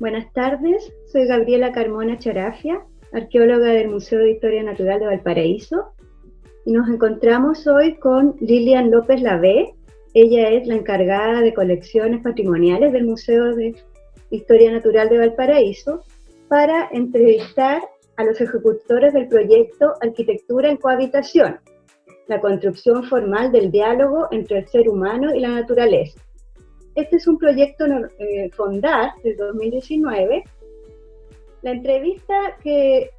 Buenas tardes, soy Gabriela Carmona Charafia, arqueóloga del Museo de Historia Natural de Valparaíso, y nos encontramos hoy con Lilian López Lavé. Ella es la encargada de colecciones patrimoniales del Museo de Historia Natural de Valparaíso, para entrevistar a los ejecutores del proyecto Arquitectura en Cohabitación, la construcción formal del diálogo entre el ser humano y la naturaleza. Este es un proyecto FONDAR del 2019. La entrevista que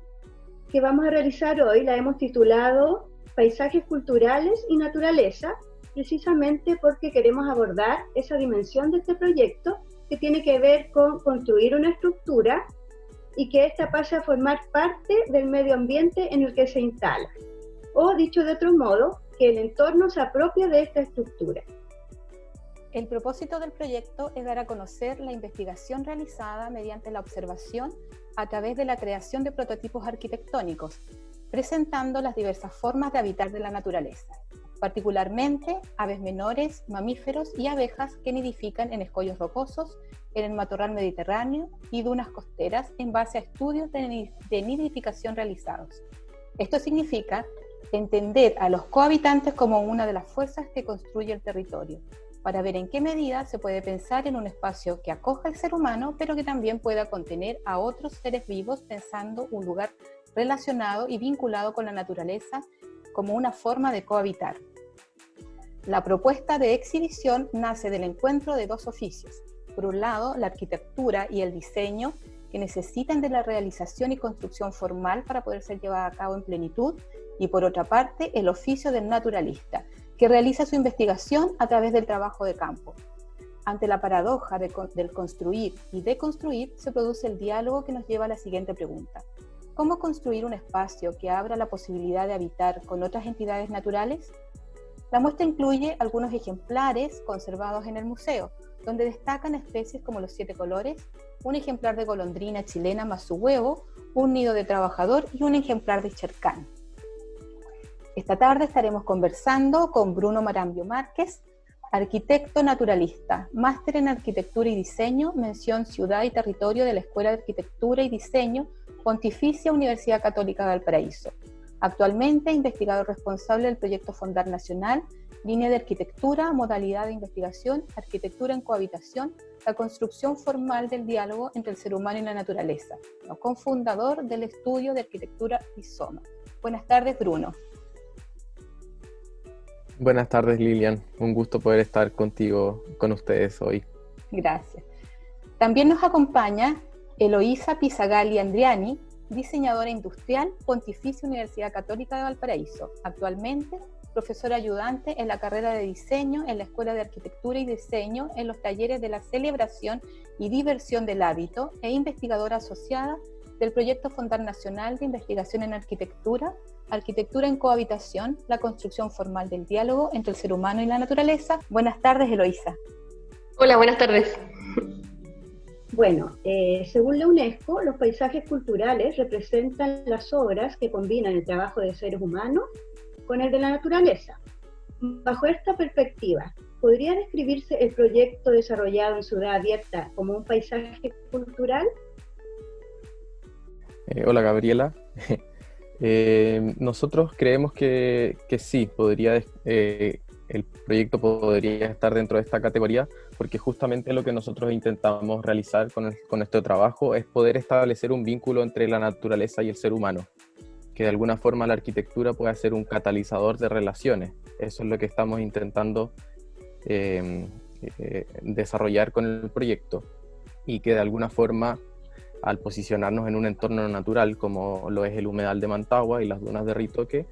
vamos a realizar hoy la hemos titulado Paisajes culturales y naturaleza, precisamente porque queremos abordar esa dimensión de este proyecto que tiene que ver con construir una estructura y que ésta pase a formar parte del medio ambiente en el que se instala. O, dicho de otro modo, que el entorno se apropie de esta estructura. El propósito del proyecto es dar a conocer la investigación realizada mediante la observación a través de la creación de prototipos arquitectónicos, presentando las diversas formas de habitar de la naturaleza, particularmente aves menores, mamíferos y abejas que nidifican en escollos rocosos, en el matorral mediterráneo y dunas costeras en base a estudios de nidificación realizados. Esto significa entender a los cohabitantes como una de las fuerzas que construye el territorio, para ver en qué medida se puede pensar en un espacio que acoja al ser humano, pero que también pueda contener a otros seres vivos, pensando un lugar relacionado y vinculado con la naturaleza como una forma de cohabitar. La propuesta de exhibición nace del encuentro de dos oficios. Por un lado, la arquitectura y el diseño, que necesitan de la realización y construcción formal para poder ser llevada a cabo en plenitud, y por otra parte, el oficio del naturalista, que realiza su investigación a través del trabajo de campo. Ante la paradoja del construir y deconstruir, se produce el diálogo que nos lleva a la siguiente pregunta: ¿cómo construir un espacio que abra la posibilidad de habitar con otras entidades naturales? La muestra incluye algunos ejemplares conservados en el museo, donde destacan especies como los 7 colores, un ejemplar de golondrina chilena más su huevo, un nido de trabajador y un ejemplar de chercán. Esta tarde estaremos conversando con Bruno Marambio Márquez, arquitecto naturalista, máster en Arquitectura y Diseño, mención Ciudad y Territorio de la Escuela de Arquitectura y Diseño, Pontificia Universidad Católica de Valparaíso. Actualmente investigador responsable del proyecto FONDAR Nacional, línea de arquitectura, modalidad de investigación, arquitectura en cohabitación, la construcción formal del diálogo entre el ser humano y la naturaleza, cofundador del estudio de arquitectura Rizoma. Buenas tardes, Bruno. Buenas tardes, Lilian. Un gusto poder estar contigo, con ustedes hoy. Gracias. También nos acompaña Eloísa Pizagalli Andriani, diseñadora industrial, Pontificia Universidad Católica de Valparaíso. Actualmente, profesora ayudante en la carrera de diseño en la Escuela de Arquitectura y Diseño en los talleres de la celebración y diversión del hábito e investigadora asociada del proyecto FONDAR Nacional de Investigación en Arquitectura, Arquitectura en Cohabitación, la construcción formal del diálogo entre el ser humano y la naturaleza. Buenas tardes, Eloísa. Hola, buenas tardes. Bueno, según la UNESCO, los paisajes culturales representan las obras que combinan el trabajo de seres humanos con el de la naturaleza. Bajo esta perspectiva, ¿podría describirse el proyecto desarrollado en Ciudad Abierta como un paisaje cultural? Hola, Gabriela. Nosotros creemos que sí, el proyecto podría estar dentro de esta categoría, porque justamente lo que nosotros intentamos realizar con este trabajo es poder establecer un vínculo entre la naturaleza y el ser humano, que de alguna forma la arquitectura pueda ser un catalizador de relaciones. Eso es lo que estamos intentando desarrollar con el proyecto, y que de alguna forma, al posicionarnos en un entorno natural como lo es el humedal de Mantagua y las dunas de Ritoque,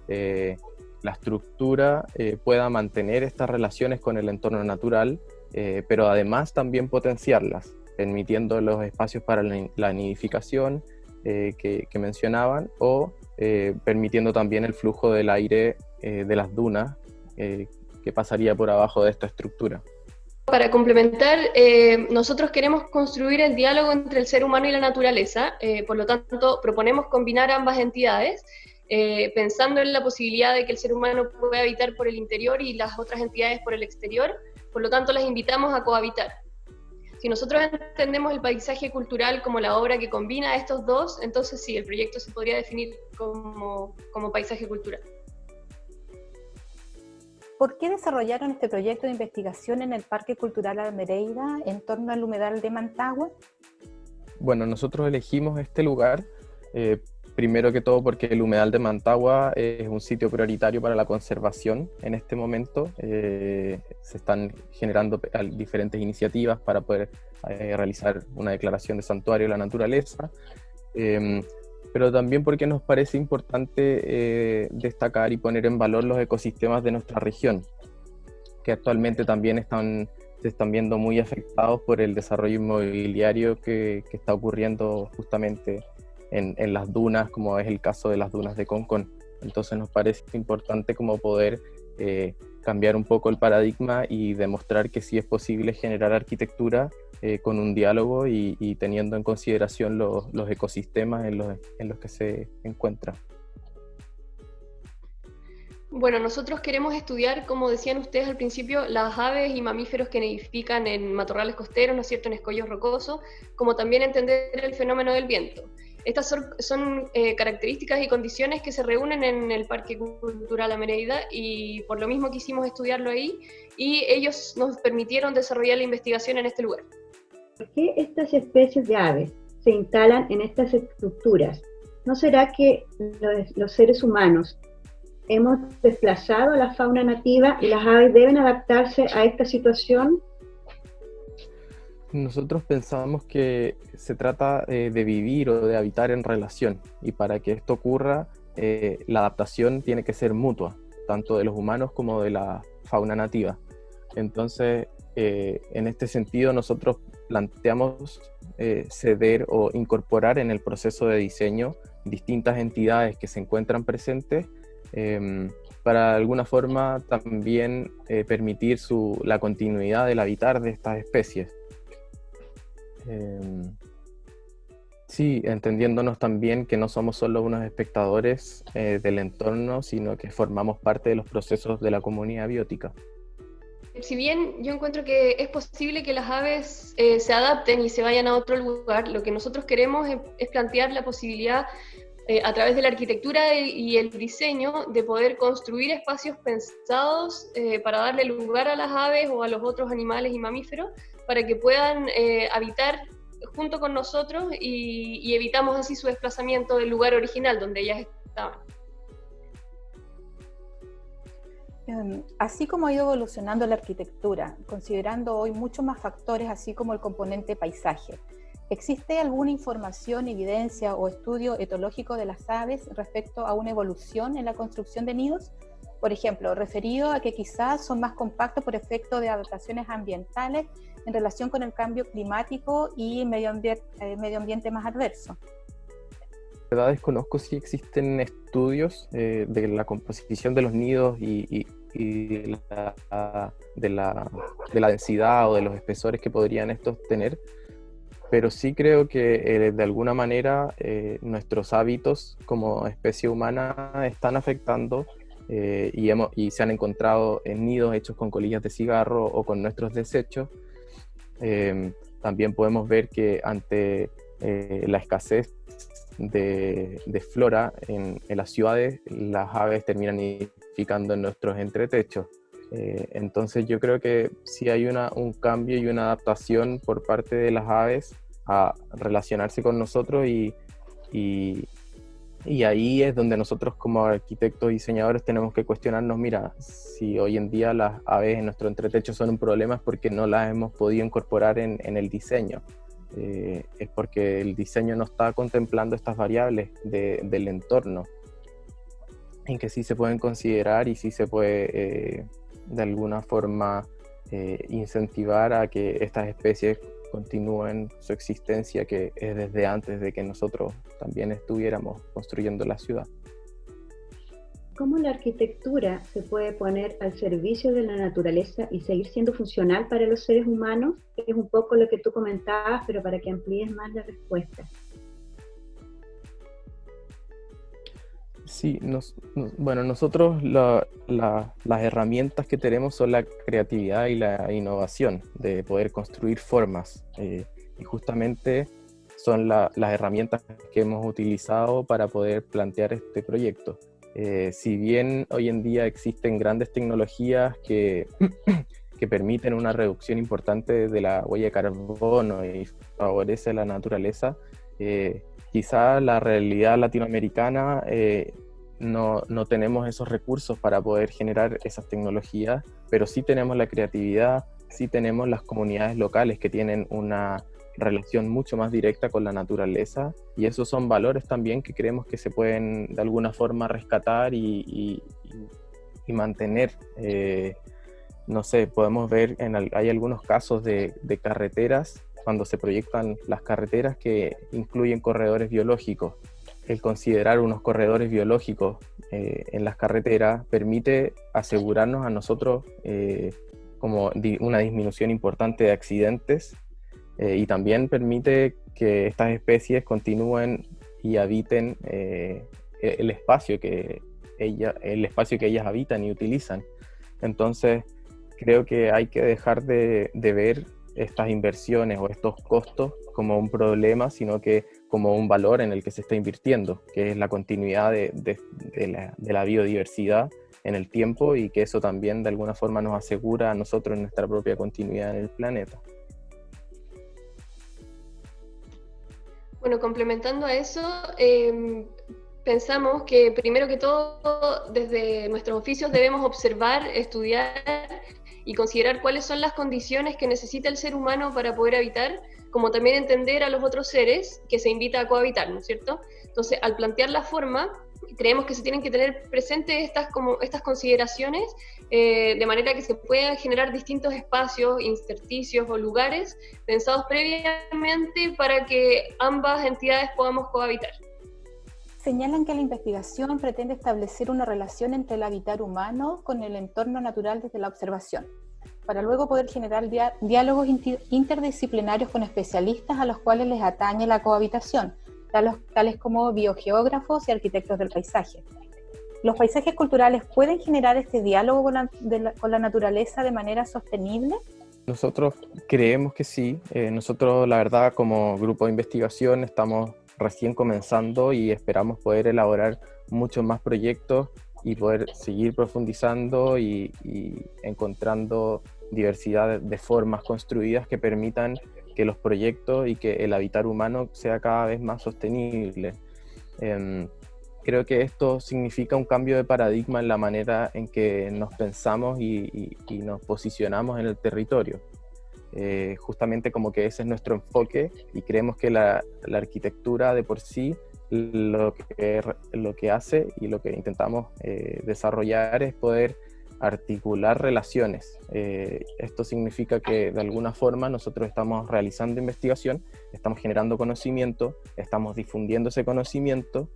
la estructura pueda mantener estas relaciones con el entorno natural, pero además también potenciarlas, permitiendo los espacios para la nidificación que mencionaban, o permitiendo también el flujo del aire de las dunas que pasaría por abajo de esta estructura. Para complementar, nosotros queremos construir el diálogo entre el ser humano y la naturaleza, por lo tanto proponemos combinar ambas entidades, pensando en la posibilidad de que el ser humano pueda habitar por el interior y las otras entidades por el exterior, por lo tanto las invitamos a cohabitar. Si nosotros entendemos el paisaje cultural como la obra que combina estos dos, entonces sí, el proyecto se podría definir como paisaje cultural. ¿Por qué desarrollaron este proyecto de investigación en el Parque Cultural Almereida en torno al humedal de Mantagua? Bueno, nosotros elegimos este lugar, primero que todo porque el humedal de Mantagua es un sitio prioritario para la conservación en este momento. Se están generando diferentes iniciativas para poder realizar una declaración de santuario de la naturaleza, pero también porque nos parece importante destacar y poner en valor los ecosistemas de nuestra región, que actualmente también se están viendo muy afectados por el desarrollo inmobiliario que está ocurriendo justamente en las dunas, como es el caso de las dunas de Concón. Entonces nos parece importante como poder cambiar un poco el paradigma y demostrar que sí es posible generar arquitectura con un diálogo y teniendo en consideración los ecosistemas en los que se encuentra. Bueno, nosotros queremos estudiar, como decían ustedes al principio, las aves y mamíferos que nidifican en matorrales costeros, ¿no es cierto?, en escollos rocosos, como también entender el fenómeno del viento. Estas son características y condiciones que se reúnen en el Parque Cultural Almereida y por lo mismo quisimos estudiarlo ahí y ellos nos permitieron desarrollar la investigación en este lugar. ¿Por qué estas especies de aves se instalan en estas estructuras? ¿No será que los seres humanos hemos desplazado a la fauna nativa y las aves deben adaptarse a esta situación? Nosotros pensamos que se trata de vivir o de habitar en relación, y para que esto ocurra, la adaptación tiene que ser mutua, tanto de los humanos como de la fauna nativa. Entonces, en este sentido, nosotros planteamos ceder o incorporar en el proceso de diseño distintas entidades que se encuentran presentes para de alguna forma también permitir la continuidad del habitar de estas especies. Sí, entendiéndonos también que no somos solo unos espectadores del entorno, sino que formamos parte de los procesos de la comunidad biótica. Si bien yo encuentro que es posible que las aves se adapten y se vayan a otro lugar, lo que nosotros queremos es plantear la posibilidad a través de la arquitectura y el diseño de poder construir espacios pensados para darle lugar a las aves o a los otros animales y mamíferos para que puedan habitar junto con nosotros y evitamos así su desplazamiento del lugar original donde ellas estaban. Así como ha ido evolucionando la arquitectura, considerando hoy muchos más factores así como el componente paisaje, ¿existe alguna información, evidencia o estudio etológico de las aves respecto a una evolución en la construcción de nidos? Por ejemplo, referido a que quizás son más compactos por efecto de adaptaciones ambientales en relación con el cambio climático y medio ambiente más adverso. La verdad desconozco si existen estudios de la composición de los nidos y de la densidad o de los espesores que podrían estos tener, pero sí creo que de alguna manera nuestros hábitos como especie humana están afectando y se han encontrado en nidos hechos con colillas de cigarro o con nuestros desechos. También podemos ver que ante la escasez de flora en las ciudades, las aves terminan nidificando en nuestros entretechos. Entonces yo creo que sí hay un cambio y una adaptación por parte de las aves a relacionarse con nosotros y ahí es donde nosotros como arquitectos y diseñadores tenemos que cuestionarnos, mira, si hoy en día las aves en nuestro entretecho son un problema es porque no las hemos podido incorporar en el diseño. Es porque el diseño no está contemplando estas variables del entorno, en que sí se pueden considerar y sí se puede de alguna forma incentivar a que estas especies continúen su existencia, que es desde antes de que nosotros también estuviéramos construyendo la ciudad. ¿Cómo la arquitectura se puede poner al servicio de la naturaleza y seguir siendo funcional para los seres humanos? Es un poco lo que tú comentabas, pero para que amplíes más la respuesta. Sí, bueno, nosotros las herramientas que tenemos son la creatividad y la innovación de poder construir formas. Y justamente son las herramientas que hemos utilizado para poder plantear este proyecto. Si bien hoy en día existen grandes tecnologías que, que permiten una reducción importante de la huella de carbono y favorece la naturaleza, quizá la realidad latinoamericana no tenemos esos recursos para poder generar esas tecnologías, pero sí tenemos la creatividad, sí tenemos las comunidades locales que tienen una relación mucho más directa con la naturaleza, y esos son valores también que creemos que se pueden de alguna forma rescatar y mantener. No sé, podemos ver, hay algunos casos de carreteras, cuando se proyectan las carreteras que incluyen corredores biológicos. El considerar unos corredores biológicos en las carreteras permite asegurarnos a nosotros como una disminución importante de accidentes, y también permite que estas especies continúen y habiten el espacio que ellas habitan y utilizan. Entonces, creo que hay que dejar de ver estas inversiones o estos costos como un problema, sino que como un valor en el que se está invirtiendo, que es la continuidad de la biodiversidad en el tiempo, y que eso también de alguna forma nos asegura a nosotros nuestra propia continuidad en el planeta. Bueno, complementando a eso, pensamos que primero que todo, desde nuestros oficios debemos observar, estudiar y considerar cuáles son las condiciones que necesita el ser humano para poder habitar, como también entender a los otros seres que se invita a cohabitar, ¿no es cierto? Entonces, al plantear la forma, creemos que se tienen que tener presentes estas consideraciones, de manera que se puedan generar distintos espacios, intersticios o lugares pensados previamente para que ambas entidades podamos cohabitar. Señalan que la investigación pretende establecer una relación entre el hábitat humano con el entorno natural desde la observación, para luego poder generar diálogos interdisciplinarios con especialistas a los cuales les atañe la cohabitación, tales como biogeógrafos y arquitectos del paisaje. ¿Los paisajes culturales pueden generar este diálogo con la naturaleza de manera sostenible? Nosotros creemos que sí. Nosotros, la verdad, como grupo de investigación estamos recién comenzando y esperamos poder elaborar muchos más proyectos y poder seguir profundizando y encontrando diversidad de formas construidas que permitan que los proyectos y que el habitar humano sea cada vez más sostenible. Creo que esto significa un cambio de paradigma en la manera en que nos pensamos y nos posicionamos en el territorio. Justamente como que ese es nuestro enfoque, y creemos que la arquitectura de por sí lo que hace y lo que intentamos desarrollar es poder articular relaciones. Esto significa que de alguna forma nosotros estamos realizando investigación, estamos generando conocimiento, estamos difundiendo ese conocimiento,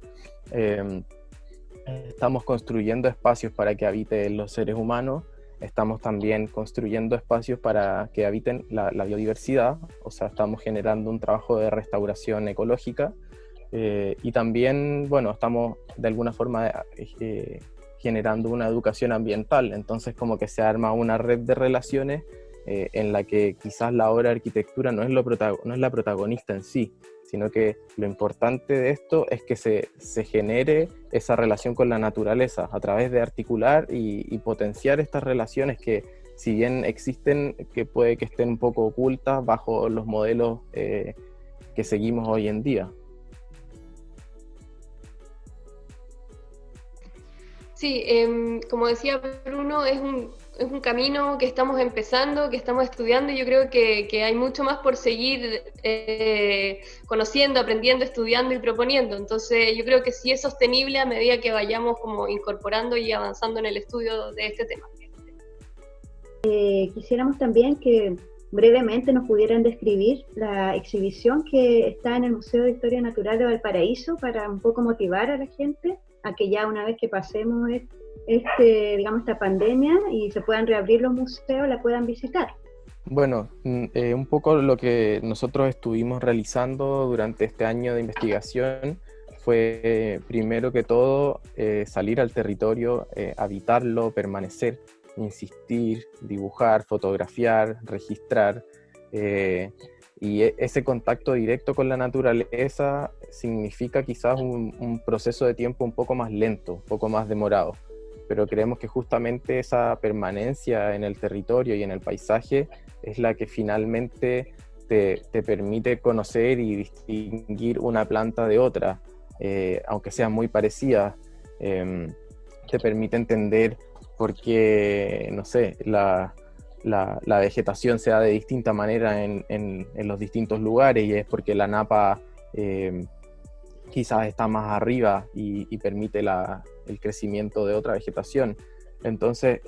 estamos construyendo espacios para que habiten los seres humanos, estamos también construyendo espacios para que habiten la biodiversidad, o sea, estamos generando un trabajo de restauración ecológica, y también, bueno, estamos de alguna forma generando una educación ambiental. Entonces como que se arma una red de relaciones en la que quizás la obra de arquitectura no es la protagonista en sí, sino que lo importante de esto es que se genere esa relación con la naturaleza a través de articular y potenciar estas relaciones que, si bien existen, que puede que estén un poco ocultas bajo los modelos que seguimos hoy en día. Sí, como decía Bruno, es un camino que estamos empezando, que estamos estudiando, y yo creo que hay mucho más por seguir conociendo, aprendiendo, estudiando y proponiendo. Entonces yo creo que sí es sostenible a medida que vayamos como incorporando y avanzando en el estudio de este tema. Quisiéramos también que brevemente nos pudieran describir la exhibición que está en el Museo de Historia Natural de Valparaíso, para un poco motivar a la gente a que ya una vez que pasemos esta pandemia y se puedan reabrir los museos, la puedan visitar. Bueno, un poco lo que nosotros estuvimos realizando durante este año de investigación fue primero que todo salir al territorio, habitarlo, permanecer, insistir, dibujar, fotografiar, registrar. Y ese contacto directo con la naturaleza significa quizás un proceso de tiempo un poco más lento, un poco más demorado. Pero creemos que justamente esa permanencia en el territorio y en el paisaje es la que finalmente te permite conocer y distinguir una planta de otra, aunque sean muy parecidas. Te permite entender por qué, no sé, la vegetación se da de distinta manera en los distintos lugares, y es porque la napa quizás está más arriba y permite el crecimiento de otra vegetación. Entonces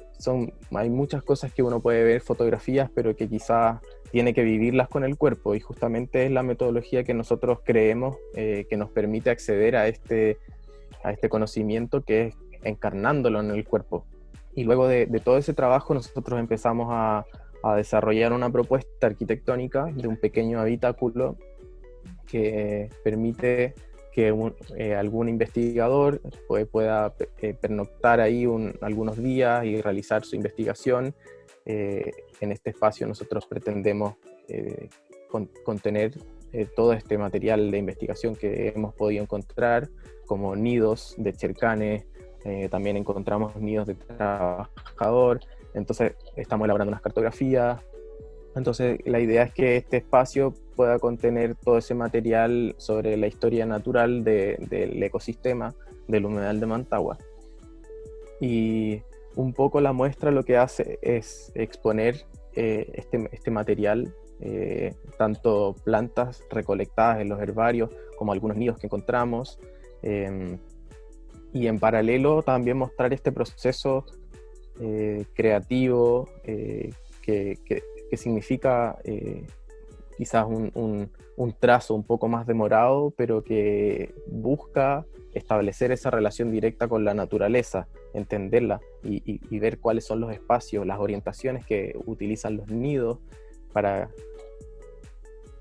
hay muchas cosas que uno puede ver, fotografías, pero que quizás tiene que vivirlas con el cuerpo, y justamente es la metodología que nosotros creemos que nos permite acceder a este conocimiento, que es encarnándolo en el cuerpo. Y luego de todo ese trabajo nosotros empezamos a desarrollar una propuesta arquitectónica de un pequeño habitáculo que permite que algún investigador pueda pernoctar ahí algunos días y realizar su investigación. En este espacio nosotros pretendemos contener todo este material de investigación que hemos podido encontrar, como nidos de chercanes, también encontramos nidos de trabajador. Entonces estamos elaborando unas cartografías. Entonces la idea es que este espacio pueda contener todo ese material sobre la historia natural del ecosistema del humedal de Mantagua. Y un poco la muestra lo que hace es exponer este material, tanto plantas recolectadas en los herbarios como algunos nidos que encontramos, y en paralelo también mostrar este proceso creativo que significa quizás un trazo un poco más demorado, pero que busca establecer esa relación directa con la naturaleza, entenderla y ver cuáles son los espacios, las orientaciones que utilizan los nidos para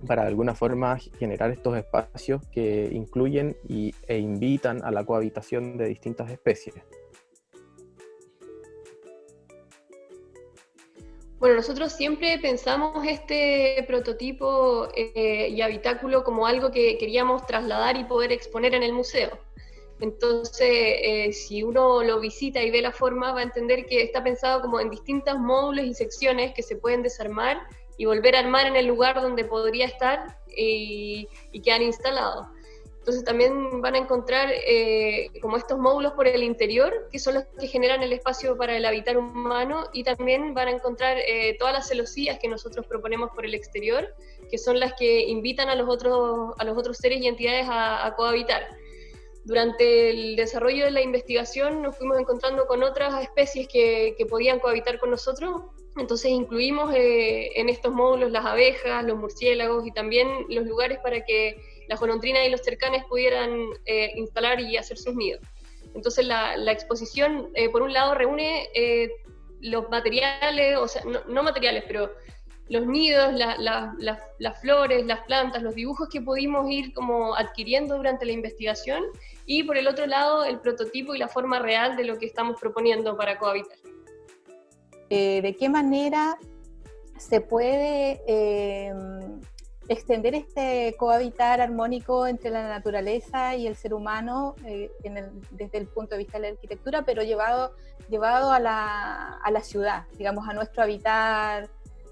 de alguna forma generar estos espacios que incluyen e invitan a la cohabitación de distintas especies. Bueno, nosotros siempre pensamos este prototipo y habitáculo como algo que queríamos trasladar y poder exponer en el museo. Entonces, si uno lo visita y ve la forma, va a entender que está pensado como en distintos módulos y secciones que se pueden desarmar y volver a armar en el lugar donde podría estar y que han instalado. Entonces también van a encontrar como estos módulos por el interior, que son los que generan el espacio para el habitar humano, y también van a encontrar todas las celosías que nosotros proponemos por el exterior, que son las que invitan a los otros seres y entidades a cohabitar. Durante el desarrollo de la investigación nos fuimos encontrando con otras especies que podían cohabitar con nosotros. Entonces incluimos en estos módulos las abejas, los murciélagos y también los lugares para que las golondrinas y los chercanes pudieran instalar y hacer sus nidos. Entonces la exposición, por un lado, reúne los materiales, o sea, no materiales, pero los nidos, las flores, las plantas, los dibujos que pudimos ir como adquiriendo durante la investigación, y por el otro lado el prototipo y la forma real de lo que estamos proponiendo para cohabitar. ¿De qué manera se puede extender este cohabitar armónico entre la naturaleza y el ser humano desde el punto de vista de la arquitectura, pero llevado a la ciudad, digamos, a nuestro habitar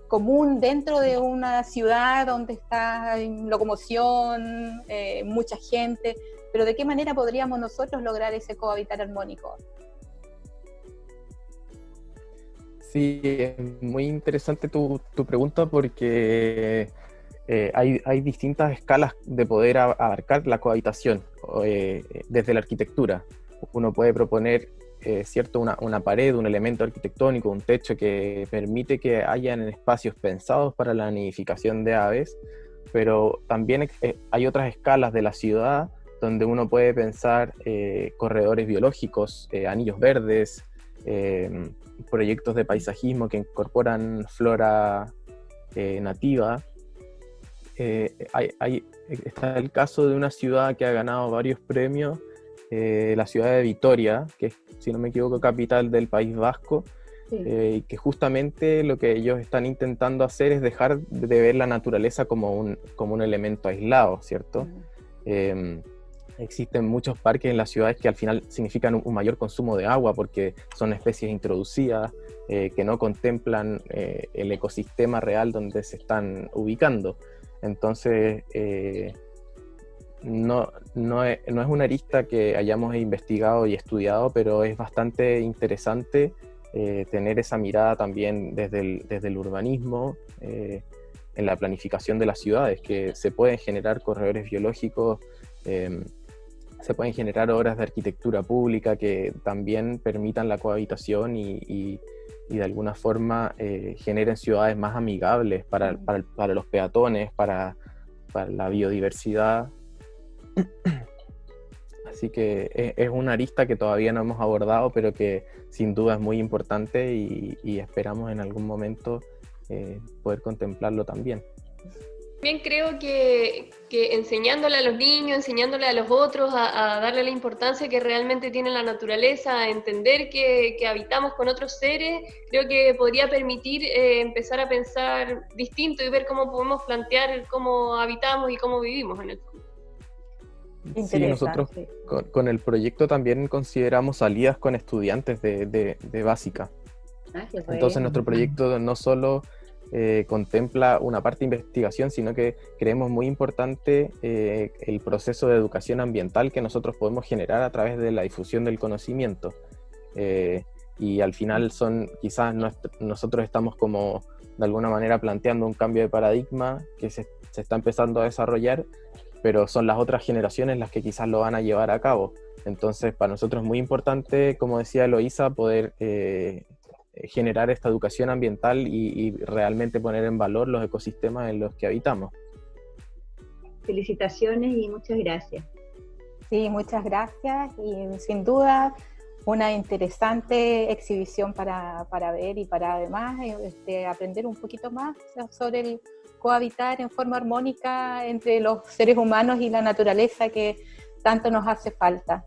común dentro de una ciudad donde está en locomoción, mucha gente, pero ¿de qué manera podríamos nosotros lograr ese cohabitar armónico? Sí, es muy interesante tu pregunta, porque hay distintas escalas de poder abarcar la cohabitación desde la arquitectura. Uno puede proponer una pared, un elemento arquitectónico, un techo que permite que hayan espacios pensados para la nidificación de aves, pero también hay otras escalas de la ciudad donde uno puede pensar corredores biológicos, anillos verdes, proyectos de paisajismo que incorporan flora nativa, está el caso de una ciudad que ha ganado varios premios, la ciudad de Vitoria, que es, si no me equivoco, capital del País Vasco, Sí. y que justamente lo que ellos están intentando hacer es dejar de ver la naturaleza como un elemento aislado, ¿cierto? Existen muchos parques en las ciudades que al final significan un mayor consumo de agua porque son especies introducidas que no contemplan el ecosistema real donde se están ubicando. Entonces, no es una arista que hayamos investigado y estudiado, pero es bastante interesante tener esa mirada también desde el urbanismo, en la planificación de las ciudades, que se pueden generar corredores biológicos, se pueden generar obras de arquitectura pública que también permitan la cohabitación y de alguna forma generen ciudades más amigables para los peatones, para la biodiversidad. Así que es una arista que todavía no hemos abordado, pero que sin duda es muy importante y esperamos en algún momento poder contemplarlo también. También creo que enseñándole a los niños, enseñándole a los otros a darle la importancia que realmente tiene la naturaleza, a entender que habitamos con otros seres, creo que podría permitir empezar a pensar distinto y ver cómo podemos plantear cómo habitamos y cómo vivimos en el fondo. Sí, nosotros con el proyecto también consideramos salidas con estudiantes de básica. Entonces nuestro proyecto no solo contempla una parte de investigación, sino que creemos muy importante el proceso de educación ambiental que nosotros podemos generar a través de la difusión del conocimiento. Y al final nosotros estamos como de alguna manera planteando un cambio de paradigma que se está empezando a desarrollar, pero son las otras generaciones las que quizás lo van a llevar a cabo. Entonces, para nosotros es muy importante, como decía Eloísa, poder generar esta educación ambiental y realmente poner en valor los ecosistemas en los que habitamos. Felicitaciones y muchas gracias. Sí, muchas gracias y sin duda una interesante exhibición para ver y para además aprender un poquito más sobre el cohabitar en forma armónica entre los seres humanos y la naturaleza que tanto nos hace falta.